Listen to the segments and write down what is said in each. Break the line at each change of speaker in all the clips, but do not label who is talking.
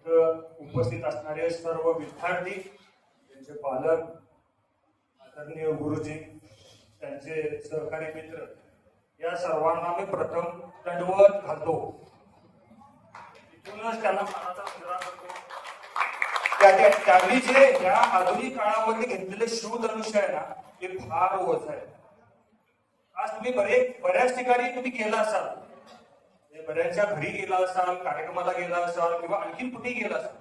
उपस्थित असणारे सर्व विद्यार्थी, त्यांचे पालक, आदरणीय गुरुजी, त्यांचे सहकारी मित्र, या सर्वांना मी प्रथम दंडवत घालतो. इथूनच त्यांना मानाचा मुजरा करतो. त्यांनी जे या आधुनिक काळामध्ये घेतलेले शूधनुष्य आहे ना, ते फार ओझ आहे. आज तुम्ही बऱ्याच ठिकाणी तुम्ही गेला असाल, बऱ्याचशा घरी गेला असाल, कार्यक्रमाला गेला असाल किंवा आणखी कुठे गेला असाल,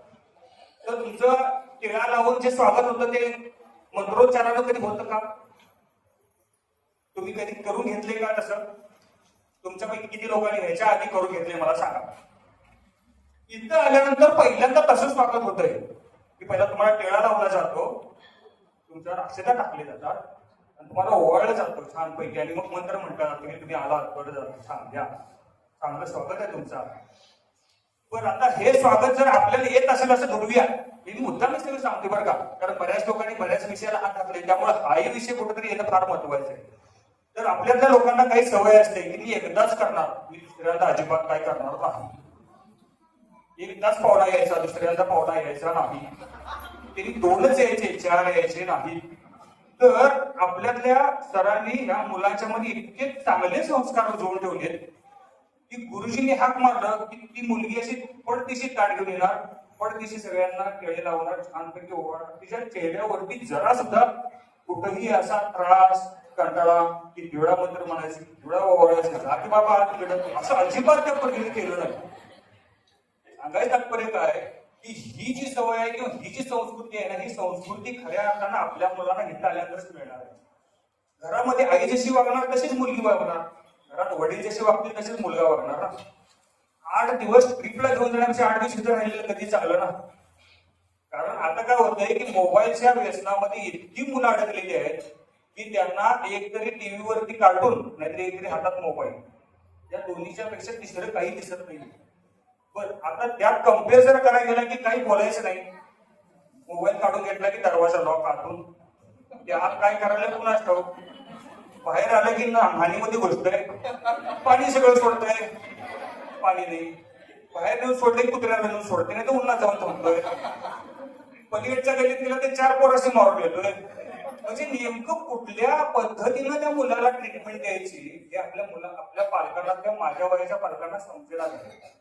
तर तुमचं टिळा लावून जे स्वागत होतं ते मंत्रोच्चारानं कधी होतं का? तुम्ही कधी करून घेतले का? तसं तुमच्यापैकी किती लोकांनी ह्याच्या आधी करून घेतले मला सांगा. इथं आल्यानंतर पहिल्यांदा तसं स्वागत होतंय की पहिला तुम्हाला टिळा लावला जातो, तुमच्यावर अक्षता टाकले जातात आणि तुम्हाला ओवाळलं जातं छानपैकी, आणि मग मंत्र म्हणतात तुम्ही आलात, बरं झालं, छान द्या, चांगलं स्वागत आहे तुमचा. पण आता हे स्वागत जर आपल्याला येत असेल असं धरूया, मी मुद्दाम सगळं सांगते बरं का, कारण बऱ्याच लोकांनी बऱ्याच विषयाला हात घातले, त्यामुळे हाही विषय कुठेतरी येणं फार महत्वाचं आहे. तर आपल्यातल्या लोकांना काही सवय असते की मी एकदाच करणार, मी दुसऱ्यांदा अजिबात काय करणार नाही. एकदाच पावडा यायचा, दुसऱ्यांदा पावडा यायचा नाही, त्यांनी दोनच यायचे, चार यायचे नाही. तर आपल्यातल्या सरांनी या मुलांच्या मध्ये इतके चांगले संस्कार जोडून ठेवलेत की गुरुजींनी हाक मारलं की ती मुलगी अशी पडदिशी ताट घेऊन येणार, पडदिशी सगळ्यांना केळे लावणार, छानपैकी ओवाळणार. तिच्या चेहऱ्यावरती जरा सुद्धा कुठंही असा त्रास, कंटाळा की दिवडा मंत्र म्हणायचे, दिवडा ओवाळायचा की बाबा असं अजिबात त्या पद्धतीने केलं नाही. सांगायचं तात्पर्य काय की ही जी सवय आहे किंवा ही जी संस्कृती आहे ना, ही संस्कृती खऱ्या अर्थानं आपल्या मुलांना हिता आल्यानंतरच मिळणार आहे. घरामध्ये आई जशी वागणार तशीच मुलगी वागणार, घरात वडील जसे वागतील तसेच मुलगा वागणार ना. 8 दिवस ट्रिपला घेऊन जाण्यापेक्षा 8 दिवस इथं राहिलेलं कधी चांगलं ना. कारण आता काय होतंय की मोबाईलच्या व्यसनामध्ये इतकी मुलं अडकलेली आहेत की त्यांना एकतरी टीव्हीवरती कार्टून, नाहीतर एकतरी हातात मोबाईल, या दोन्हीच्या पेक्षा तिसरं काही दिसत नाही. पण आता त्यात कम्पेअर जर करायला गेला की काही बोलायचं नाही, मोबाईल काढून घेतला की दरवाजा लॉक काढून त्यात काय करायला कुणाच ठाऊक, बाहेर आलं की हानीमध्ये घुसतंय, पाणी सगळं सोडतंय, पाणी नाही, बाहेर नेऊन सोडले कुत्र्याला नेऊन सोडते, नाही तर उन्हात जाऊन थांबतोय, पलीकडच्या गलीत गेला ते 4 पोराशी मारून येतोय. म्हणजे नेमकं कुठल्या पद्धतीनं त्या मुलाला ट्रीटमेंट द्यायची हे आपल्या पालकांना किंवा माझ्या वयाच्या पालकांना समजेला नाही.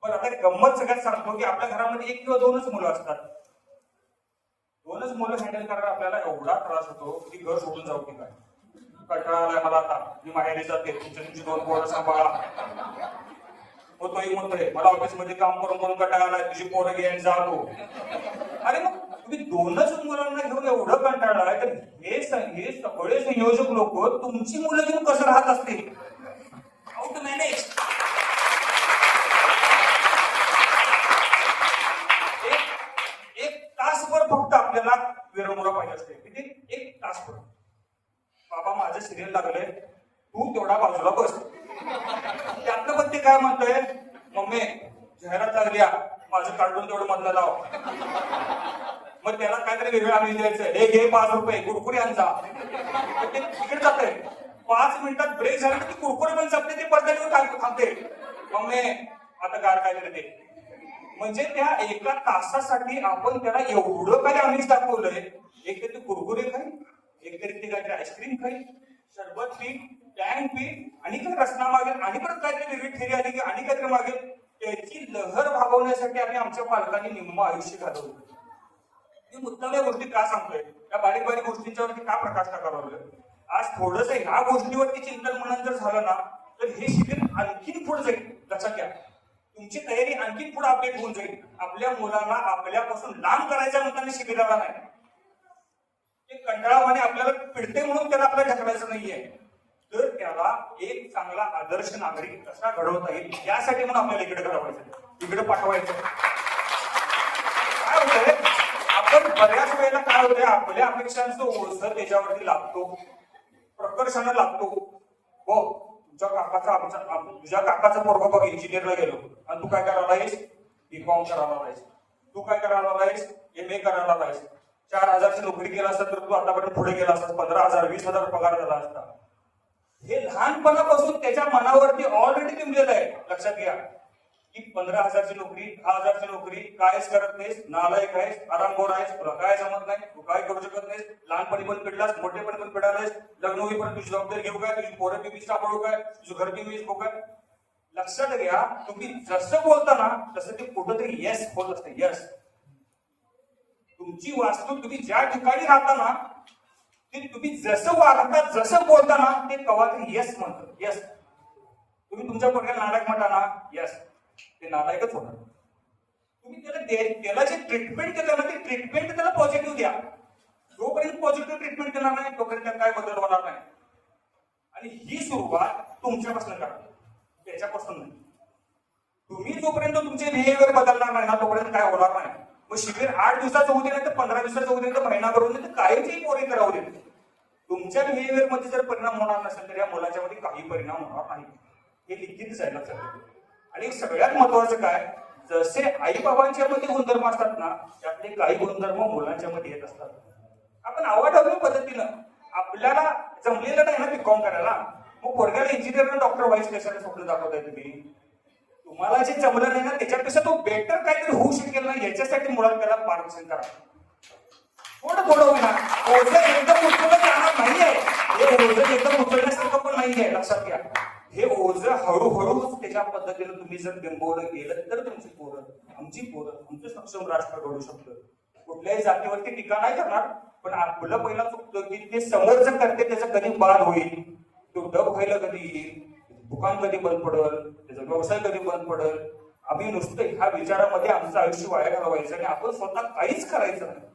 पण आता गंमत सगळ्यात सांगतो की आपल्या घरामध्ये 1 किंवा 2च मुलं असतात. 2च मुलं हँडल करायला आपल्याला एवढा त्रास होतो की घर सोडून जाऊ की काय, कंटाळा आलाय मला, आता मी माहेरी जाते, तुमची 2 पोरं सांभाळा. मग तोही म्हणतोय मला ऑफिसमध्ये काम करून कंटाळा आलाय, तुझी पोरं घ्यायला जातो. अरे मग तुम्ही 2च मुलांना घेऊन एवढं कंटाळलाय, तर हे सगळे संयोजक लोक तुमची मुलं घेऊन कसं राहत असतील? How to manage? एक तासभर फक्त आपल्याला विरंगुळा पाहिजे असते. किती? 1 तासभर. बाबा माझं सिरियल लागलंय, तू तेवढा बाजूला बस. त्यातनं पण ते काय म्हणतोय, मम्मी जाहिरात लागली, माझं कार्टून तेवढं मधलं लाव. मग त्याला काहीतरी वेगळं आम्ही द्यायचं, हे घे 5 रुपये कुरकुरी आणजा. ते तिकडे जातंय, 5 मिनिटात ब्रेक झाला की कुरकुरी पण संपते, ती पद्धतीवर थांबते, मम्मी आता गार काहीतरी दे. म्हणजे त्या 1 तासासाठी आपण त्याला एवढं काही आम्हीच दाखवलंय. एकतरी कुरकुरे खाई, एकतरी ते काहीतरी आईस्क्रीम खाई, सरबत पी, टँग पी, आणि काय रसना मागेल, आणि परत काहीतरी वेगळी फेरी आली की आणि काहीतरी मागेल. त्याची लहर भागवण्यासाठी आम्ही आमच्या पालकांनी निम्म आयुष्य घालवलं. मी मुद्दाम या गोष्टी का सांगतोय, या बारीक बारीक गोष्टींच्यावरती का प्रकाश टाकावा? आज थोडस ह्या गोष्टीवरती चिंतन मनन जर झालं ना, तर हे शिबिर आणखीन पुढे जाईल. लक्षात घ्या, तुमची तयारी आणखीन पुढे अपडेट होऊन जाईल. आपल्या मुलांना आपल्यापासून लांब करायच्या म्हणताना शिबिराला नाही, ते कंटाळावाने आपल्याला पिडते म्हणून त्याला आपल्याला ढकलायचं नाहीये. तर त्याला एक चांगला आदर्श नागरिक कसा घडवता येईल यासाठी म्हणून आपल्याला इकडे घडवायचं, इकडे पाठवायचं. काय होतंय, आपण बऱ्याच वेळेला काय होतंय, आपल्या अपेक्षांचं ओझं त्याच्यावरती लागतो, प्रकर्षानं लागतो. हो तुझ्या काकाचा पोरगा बघ इंजिनियरला गेलो, आणि तू काय करायला आहेस? B.Com करायला आहेस. तू काय करायला आहेस? MA करायला आहेस. 4,000ची नोकरी केला असता तर तू आतापर्यंत पुढे गेला असता, 15,000 20,000 पगार झाला असता. हे लहानपणापासून त्याच्या मनावरती ऑलरेडी बिंबलेलं आहे. लक्षात घ्या, की 15,000ची नोकरी, 10,000ची नोकरी, कायच करत नाहीस, नालायक आहेस, आरामखोर आहेस, तुला काय जमत नाही, तू काय करू शकत नाहीस, लहानपणी पण पिडलास, मोठेपणी पण पिडालास, लग्न होईपर्यंत तुझी जबाबदारी घेऊ काय, तुझी पोरं बी वीज सांभाळू काय, तुझं घर बी वीज बघू काय. लक्षात घ्या, तुम्ही जसं बोलता ना तसं ते कुठंतरी येस होत असते. येस, तुमची वास्तू तुम्ही ज्या ठिकाणी राहता ना ते तुम्ही जसं वागता, जसं बोलता ना ते कवा तरी येस म्हणतात. येस, तुम्ही तुमच्या पोरग्याला नालायक म्हणता ना, येस ते नालायकच होणार. तुम्ही त्याला जे ट्रीटमेंट केलं ना ते ट्रीटमेंट त्याला पॉझिटिव्ह द्या. जोपर्यंत पॉझिटिव्ह ट्रीटमेंट देणार नाही तोपर्यंत त्यात काय बदल होणार नाही. आणि ही सुरुवात तुमच्यापासून करा, त्याच्यापासून नाही. तुम्ही जोपर्यंत तुमचे बिहेवियर बदलणार नाही ना तोपर्यंत काय होणार नाही. मग शिबिर 8 दिवसाचं होऊ दे नाही तर 15 दिवसाचं होऊ दे तर महिनाभर होऊ दे तर काहीच पोरी करावं दे, तुमच्या बिहेवियर मध्ये जर परिणाम होणार नसेल तर या मुलाच्या मध्ये काही परिणाम होणार नाही. हे लिखितच आहे, लक्षात ठेवा. आणि सगळ्यात महत्वाचं काय, जसे आई बाबांच्या मध्ये गुणधर्म असतात ना त्यातले काही गुणधर्म मुलांच्या मध्ये येत असतात. आपण आवडल्या पद्धतीनं आपल्याला जमलेलं नाही ना बीकॉम करायला, मग पोरग्याला इंजिनियर डॉक्टर व्हायचं कशाला स्वप्न दाखवताय तुम्ही. तुम्हाला जे जमलं नाही ना त्याच्यापेक्षा तो बेटर काहीतरी होऊ शकेल ना याच्यासाठी मुळात त्याला मार्गदर्शन करा. थोडं होईना, ओझं एकदम उचललं जाणार नाहीये, हे ओझं एकदम उचलण्यासारखं पण नाहीये. लक्षात घ्या, हे ओझं हळूहळू त्याच्या पद्धतीनं तुम्ही जर बिंबवलं गेलं तर तुमची पोरं, आमची पोरं, आमचं सक्षम राष्ट्र घडू शकतं. कुठल्याही जातीवरती टीका नाही करणार, पण आपलं पहिला चुकतं की ते समोरचं करते त्याचा कधी बाद होईल, तो डब व्हायला कधी येईल, दुकान कधी बंद पडल, त्याचा व्यवसाय कधी बंद पडल. आम्ही नुसतं ह्या विचारामध्ये आमचं आयुष्य वाया घालवायचं आणि आपण स्वतः काहीच करायचं नाही.